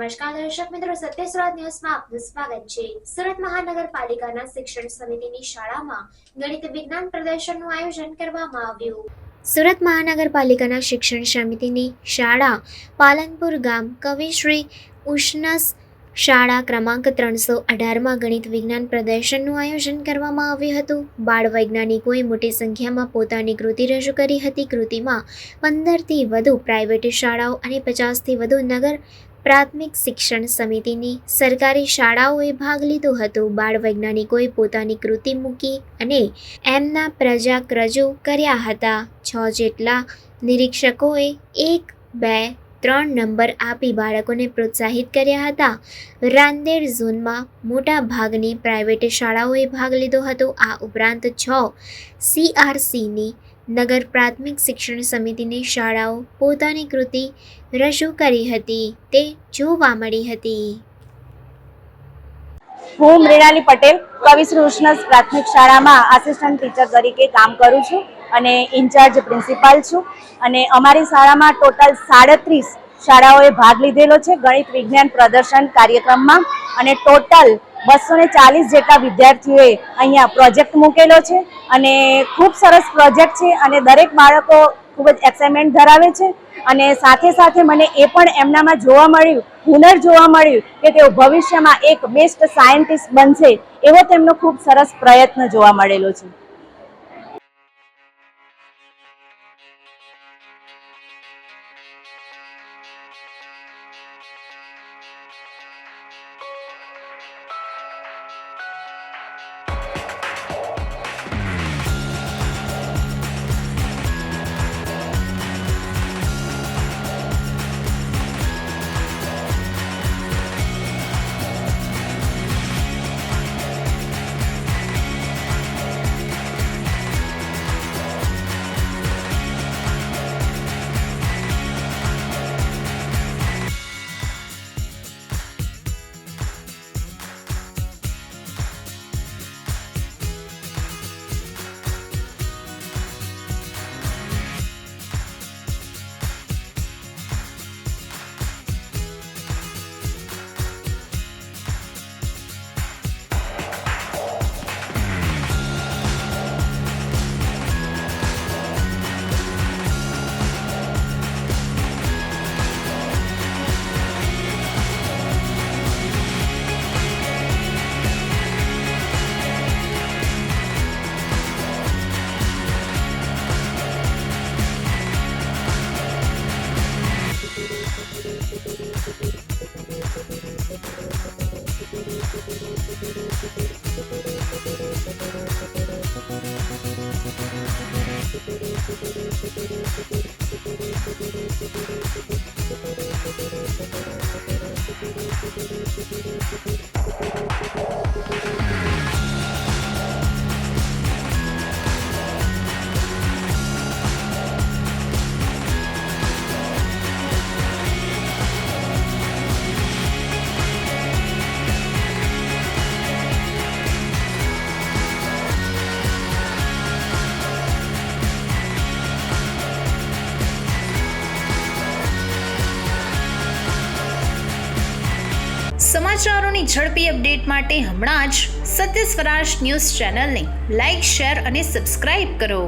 નમસ્કાર દર્શક મિત્રો, સત્ય સુરત ન્યૂઝમાં આપનું સ્વાગત છે। સુરત મહાનગરપાલિકાના શિક્ષણ સમિતિની શાળામાં ગણિત વિજ્ઞાન પ્રદર્શનનું આયોજન કરવામાં આવ્યું। સુરત મહાનગરપાલિકાના શિક્ષણ સમિતિની શાળા પાલનપુર ગામ કવિશ્રી ઉષ્ણસ શાળા ક્રમાંક 318માં ગણિત વિજ્ઞાન પ્રદર્શનનું આયોજન કરવામાં આવ્યું હતું। બાળ વૈજ્ઞાનિકોએ મોટી સંખ્યામાં પોતાની કૃતિ રજૂ કરી હતી। કૃતિમાં 15થી વધુ પ્રાઇવેટ શાળાઓ અને 50થી વધુ નગર પ્રાથમિક શિક્ષણ સમિતિની સરકારી શાળાઓએ ભાગ લીધો હતો। બાળ વૈજ્ઞાનિકોએ પોતાની કૃતિ મૂકી અને એમના પ્રયોગ રજૂ કર્યા હતા। 6 જેટલા નિરીક્ષકોએ 1, 2, 3 નંબર આપી બાળકોને પ્રોત્સાહિત કર્યા હતા। રાંદેર ઝોનમાં મોટા ભાગની પ્રાઇવેટ શાળાઓએ ભાગ લીધો હતો। આ ઉપરાંત 6 CRCની નગર પ્રાથમિક શિક્ષણ સમિતિની શાળાઓ પોતાની કૃતિ રજૂ કરી હતી તે જોવા મળી હતી। હું મૃણાલી પટેલ કવિશ્રી ઉષ્ણસ પ્રાથમિક શાળામાં આસિસ્ટન્ટ ટીચર તરીકે કામ કરું છું અને ઇન્ચાર્જ પ્રિન્સિપાલ છું અને અમારી શાળામાં ટોટલ 37 શાળાઓએ ભાગ લીધેલો છે ગણિત વિજ્ઞાન પ્રદર્શન કાર્યક્રમમાં અને ટોટલ 240 જેટલા વિદ્યાર્થીઓએ અહીંયા પ્રોજેક્ટ મૂકેલો છે અને ખૂબ સરસ પ્રોજેક્ટ છે અને દરેક બાળકો ખૂબ જ એક્સાઇટમેન્ટ ધરાવે છે અને સાથે સાથે મને એ પણ એમનામાં જોવા મળ્યું, હુનર જોવા મળ્યું કે તેઓ ભવિષ્યમાં એક બેસ્ટ સાયન્ટિસ્ટ બનશે એવો તેમનો ખૂબ સરસ પ્રયત્ન જોવા મળેલો છે। સમાચારોની ઝડપી અપડેટ માટે હમણાં જ સત્ય સ્વરાજ ન્યૂઝ ચેનલને લાઇક, શેર અને સબસ્ક્રાઇબ કરો।